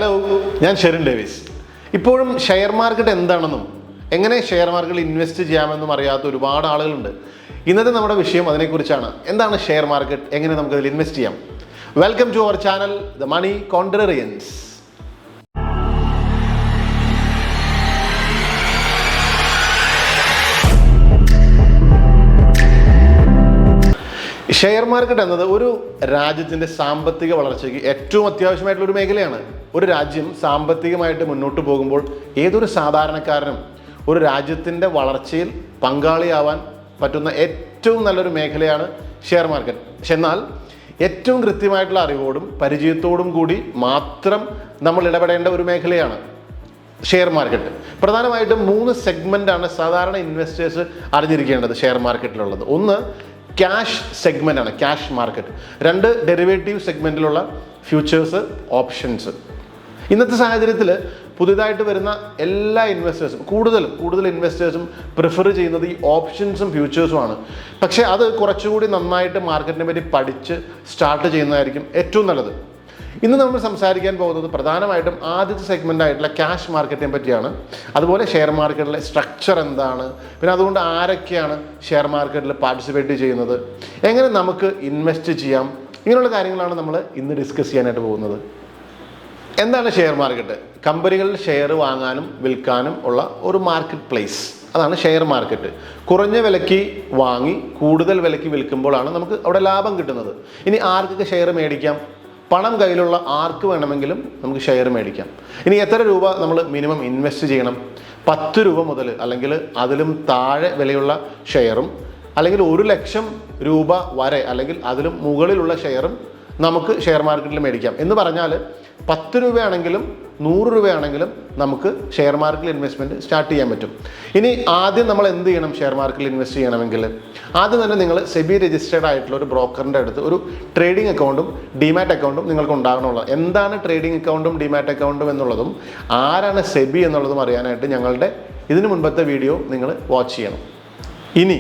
Hello, ഞാൻ Sherin Davis. ഇപ്പോഴും share market എന്താണെന്നും എങ്ങനെ ഷെയർ മാർക്കറ്റിൽ ഇൻവെസ്റ്റ് ചെയ്യാമെന്നും അറിയാത്ത ഒരുപാട് ആളുകളുണ്ട്. ഇന്നത്തെ നമ്മുടെ വിഷയം അതിനെക്കുറിച്ചാണ്. എന്താണ് ഷെയർ മാർക്കറ്റ്, എങ്ങനെ നമുക്കതിൽ ഇൻവെസ്റ്റ് ചെയ്യാം? Welcome to our channel the money contrarians. Share market എന്നത് ഒരു രാജ്യത്തിൻ്റെ സാമ്പത്തിക വളർച്ചയ്ക്ക് ഏറ്റവും അത്യാവശ്യമായിട്ടുള്ളൊരു മേഖലയാണ്. ഒരു രാജ്യം സാമ്പത്തികമായിട്ട് മുന്നോട്ട് പോകുമ്പോൾ ഏതൊരു സാധാരണക്കാരനും ഒരു രാജ്യത്തിൻ്റെ വളർച്ചയിൽ പങ്കാളിയാവാൻ പറ്റുന്ന ഏറ്റവും നല്ലൊരു മേഖലയാണ് ഷെയർ മാർക്കറ്റ്. പക്ഷെ എന്നാൽ ഏറ്റവും കൃത്യമായിട്ടുള്ള അറിവോടും പരിചയത്തോടും കൂടി മാത്രം നമ്മൾ ഇടപെടേണ്ട ഒരു മേഖലയാണ് ഷെയർ മാർക്കറ്റ്. പ്രധാനമായിട്ടും 3 സെഗ്മെൻ്റാണ് സാധാരണ ഇൻവെസ്റ്റേഴ്സ് അറിഞ്ഞിരിക്കേണ്ടത് ഷെയർ മാർക്കറ്റിലുള്ളത്. ഒന്ന് ക്യാഷ് സെഗ്മെൻ്റാണ്, ക്യാഷ് മാർക്കറ്റ്. 2 ഡെറിവേറ്റീവ് സെഗ്മെൻറ്റിലുള്ള ഫ്യൂച്ചേഴ്സ്, ഓപ്ഷൻസ്. ഇന്നത്തെ സാഹചര്യത്തിൽ പുതിയതായിട്ട് വരുന്ന എല്ലാ ഇൻവെസ്റ്റേഴ്സും കൂടുതൽ ഇൻവെസ്റ്റേഴ്സും പ്രിഫർ ചെയ്യുന്നത് ഈ ഓപ്ഷൻസും ഫ്യൂച്ചേഴ്സുമാണ്. പക്ഷേ അത് കുറച്ചുകൂടി നന്നായിട്ട് മാർക്കറ്റിനെ പറ്റി പഠിച്ച് സ്റ്റാർട്ട് ചെയ്യുന്നതായിരിക്കും ഏറ്റവും നല്ലത്. ഇന്ന് നമ്മൾ സംസാരിക്കാൻ പോകുന്നത് പ്രധാനമായിട്ടും ആദ്യത്തെ സെഗ്മെൻ്റ് ആയിട്ടുള്ള ക്യാഷ് മാർക്കറ്റിനെ പറ്റിയാണ്. അതുപോലെ ഷെയർ മാർക്കറ്റിലെ സ്ട്രക്ചർ എന്താണ്, പിന്നെ അതുകൊണ്ട് ആരൊക്കെയാണ് ഷെയർ മാർക്കറ്റിൽ പാർട്ടിസിപ്പേറ്റ് ചെയ്യുന്നത്, എങ്ങനെ നമുക്ക് ഇൻവെസ്റ്റ് ചെയ്യാം, ഇങ്ങനെയുള്ള കാര്യങ്ങളാണ് നമ്മൾ ഇന്ന് ഡിസ്കസ് ചെയ്യാനായിട്ട് പോകുന്നത്. എന്താണ് ഷെയർ മാർക്കറ്റ്? കമ്പനികളിൽ ഷെയർ വാങ്ങാനും വിൽക്കാനും ഉള്ള ഒരു മാർക്കറ്റ് പ്ലേസ്, അതാണ് ഷെയർ മാർക്കറ്റ്. കുറഞ്ഞ വിലയ്ക്ക് വാങ്ങി കൂടുതൽ വിലയ്ക്ക് വിൽക്കുമ്പോഴാണ് നമുക്ക് അവിടെ ലാഭം കിട്ടുന്നത്. ഇനി ആർക്കൊക്കെ ഷെയർ മേടിക്കാം? പണം കയ്യിലുള്ള ആർക്ക് വേണമെങ്കിലും നമുക്ക് ഷെയർ മേടിക്കാം. ഇനി എത്ര രൂപ നമ്മൾ മിനിമം ഇൻവെസ്റ്റ് ചെയ്യണം? 10 രൂപ മുതൽ അല്ലെങ്കിൽ അതിലും താഴെ വിലയുള്ള ഷെയറും അല്ലെങ്കിൽ 1 ലക്ഷം രൂപ വരെ അല്ലെങ്കിൽ അതിലും മുകളിലുള്ള ഷെയറും നമുക്ക് ഷെയർ മാർക്കറ്റിൽ മേടിക്കാം. എന്ന് പറഞ്ഞാൽ 10 രൂപയാണെങ്കിലും 100 രൂപയാണെങ്കിലും നമുക്ക് ഷെയർ മാർക്കറ്റിൽ ഇൻവെസ്റ്റ്മെൻറ്റ് സ്റ്റാർട്ട് ചെയ്യാൻ പറ്റും. ഇനി ആദ്യം നമ്മൾ എന്ത് ചെയ്യണം? ഷെയർ മാർക്കറ്റിൽ ഇൻവെസ്റ്റ് ചെയ്യണമെങ്കിൽ ആദ്യം തന്നെ നിങ്ങൾ സെബി രജിസ്റ്റേർഡ് ആയിട്ടുള്ള ഒരു ബ്രോക്കറിൻ്റെ അടുത്ത് ഒരു ട്രേഡിംഗ് അക്കൗണ്ടും ഡിമാറ്റ് അക്കൗണ്ടും നിങ്ങൾക്ക് ഉണ്ടാകണമുള്ളത്. എന്താണ് ട്രേഡിംഗ് അക്കൗണ്ടും ഡിമാറ്റ് അക്കൗണ്ടും എന്നുള്ളതും ആരാണ് സെബി എന്നുള്ളതും അറിയാനായിട്ട് ഞങ്ങളുടെ ഇതിനു മുൻപത്തെ വീഡിയോ നിങ്ങൾ വാച്ച് ചെയ്യണം. ഇനി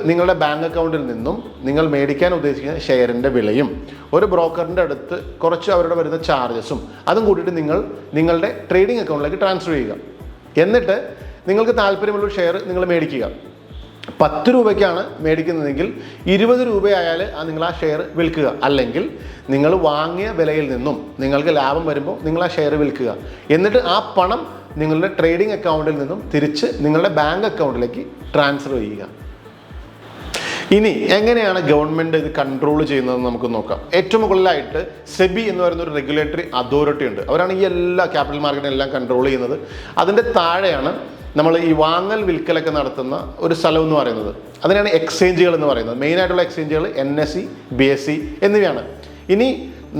നിങ്ങളുടെ ബാങ്ക് അക്കൗണ്ടിൽ നിന്നും നിങ്ങൾ മേടിക്കാൻ ഉദ്ദേശിക്കുന്ന ഷെയറിൻ്റെ വിലയും ഒരു ബ്രോക്കറിൻ്റെ അടുത്ത് കുറച്ച് അവരുടെ വരുന്ന ചാർജസും അതും കൂട്ടിയിട്ട് നിങ്ങളുടെ ട്രേഡിംഗ് അക്കൗണ്ടിലേക്ക് ട്രാൻസ്ഫർ ചെയ്യുക. എന്നിട്ട് നിങ്ങൾക്ക് താല്പര്യമുള്ള ഷെയർ നിങ്ങൾ മേടിക്കുക. 10 രൂപയ്ക്കാണ് മേടിക്കുന്നതെങ്കിൽ 20 രൂപയായാൽ നിങ്ങൾ ആ ഷെയർ വിൽക്കുക. അല്ലെങ്കിൽ നിങ്ങൾ വാങ്ങിയ വിലയിൽ നിന്നും നിങ്ങൾക്ക് ലാഭം വരുമ്പോൾ നിങ്ങൾ ആ ഷെയർ വിൽക്കുക. എന്നിട്ട് ആ പണം നിങ്ങളുടെ ട്രേഡിംഗ് അക്കൗണ്ടിൽ നിന്നും തിരിച്ച് നിങ്ങളുടെ ബാങ്ക് അക്കൗണ്ടിലേക്ക് ട്രാൻസ്ഫർ ചെയ്യുക. ഇനി എങ്ങനെയാണ് ഗവൺമെൻറ് ഇത് കൺട്രോൾ ചെയ്യുന്നതെന്ന് നമുക്ക് നോക്കാം. ഏറ്റവും മുകളിലായിട്ട് സെബി എന്ന് പറയുന്ന ഒരു റെഗുലേറ്ററി അതോറിറ്റി ഉണ്ട്. അവരാണ് ഈ എല്ലാ ക്യാപിറ്റൽ മാർക്കറ്റിനെല്ലാം കൺട്രോൾ ചെയ്യുന്നത്. അതിൻ്റെ താഴെയാണ് നമ്മൾ ഈ വാങ്ങൽ വിൽക്കലൊക്കെ നടത്തുന്ന ഒരു സ്ഥലം എന്ന് പറയുന്നത്. അതിനാണ് എക്സ്ചേഞ്ചുകൾ എന്ന് പറയുന്നത്. മെയിനായിട്ടുള്ള എക്സ്ചേഞ്ചുകൾ NSE, BSE എന്നിവയാണ്. ഇനി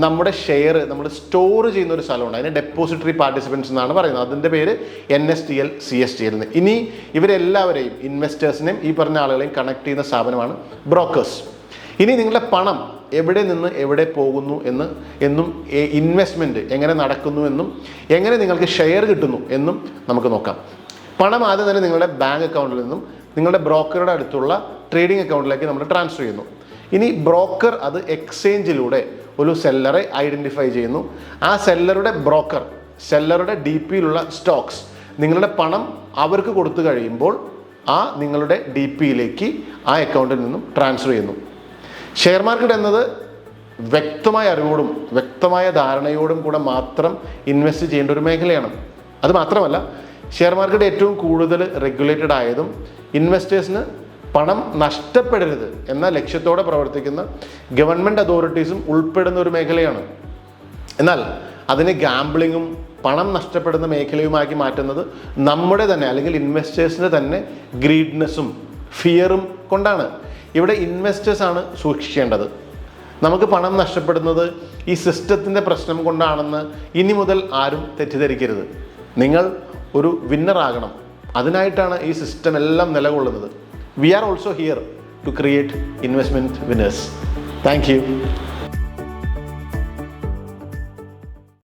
നമ്മുടെ ഷെയർ നമ്മൾ സ്റ്റോർ ചെയ്യുന്ന ഒരു സ്ഥലമുണ്ട്, അതിന് ഡെപ്പോസിറ്ററി പാർട്ടിസിപ്പൻസ് എന്നാണ് പറയുന്നത്. അതിൻ്റെ പേര് NSDL, CSDL എന്ന്. ഇനി ഇവരെല്ലാവരെയും ഇൻവെസ്റ്റേഴ്സിനെയും ഈ പറഞ്ഞ ആളുകളെയും കണക്ട് ചെയ്യുന്ന സ്ഥാപനമാണ് ബ്രോക്കേഴ്സ്. ഇനി നിങ്ങളുടെ പണം എവിടെ നിന്ന് എവിടെ പോകുന്നു എന്നും ഇൻവെസ്റ്റ്മെൻറ്റ് എങ്ങനെ നടക്കുന്നു എന്നും എങ്ങനെ നിങ്ങൾക്ക് ഷെയർ കിട്ടുന്നു എന്നും നമുക്ക് നോക്കാം. പണം ആദ്യം തന്നെ നിങ്ങളുടെ ബാങ്ക് അക്കൗണ്ടിൽ നിന്നും നിങ്ങളുടെ ബ്രോക്കറുടെ അടുത്തുള്ള ട്രേഡിംഗ് അക്കൗണ്ടിലേക്ക് നമ്മൾ ട്രാൻസ്ഫർ ചെയ്യുന്നു. ഇനി ബ്രോക്കർ അത് എക്സ്ചേഞ്ചിലൂടെ ഒരു സെല്ലറെ ഐഡൻറ്റിഫൈ ചെയ്യുന്നു. ആ സെല്ലറുടെ DPയിലുള്ള സ്റ്റോക്സ് നിങ്ങളുടെ പണം അവർക്ക് കൊടുത്തു കഴിയുമ്പോൾ നിങ്ങളുടെ DPയിലേക്ക് ആ അക്കൗണ്ടിൽ നിന്നും ട്രാൻസ്ഫർ ചെയ്യുന്നു. ഷെയർ മാർക്കറ്റ് എന്നത് വ്യക്തമായ അറിവോടും വ്യക്തമായ ധാരണയോടും കൂടെ മാത്രം ഇൻവെസ്റ്റ് ചെയ്യേണ്ട ഒരു മേഖലയാണ്. അത് മാത്രമല്ല, ഷെയർ മാർക്കറ്റ് ഏറ്റവും കൂടുതൽ റെഗുലേറ്റഡ് ആയതും ഇൻവെസ്റ്റേഴ്സിന് പണം നഷ്ടപ്പെടരുത് എന്ന ലക്ഷ്യത്തോടെ പ്രവർത്തിക്കുന്ന ഗവൺമെൻറ് അതോറിറ്റീസും ഉൾപ്പെടുന്ന ഒരു മേഖലയാണ്. എന്നാൽ അതിനെ ഗാംബ്ലിങ്ങും പണം നഷ്ടപ്പെടുന്ന മേഖലയുമാക്കി മാറ്റുന്നത് നമ്മുടെ തന്നെ അല്ലെങ്കിൽ ഇൻവെസ്റ്റേഴ്സിൻ്റെ തന്നെ ഗ്രീഡ്നെസ്സും ഫിയറും കൊണ്ടാണ്. ഇവിടെ ഇൻവെസ്റ്റേഴ്സാണ് സൂക്ഷിക്കേണ്ടത്. നമുക്ക് പണം നഷ്ടപ്പെടുന്നത് ഈ സിസ്റ്റത്തിൻ്റെ പ്രശ്നം കൊണ്ടാണെന്ന് ഇനി മുതൽ ആരും തെറ്റിദ്ധരിക്കരുത്. നിങ്ങൾ ഒരു വിന്നറാകണം. അതിനായിട്ടാണ് ഈ സിസ്റ്റം എല്ലാം നിലകൊള്ളുന്നത്. We are also here to create investment winners. Thank you.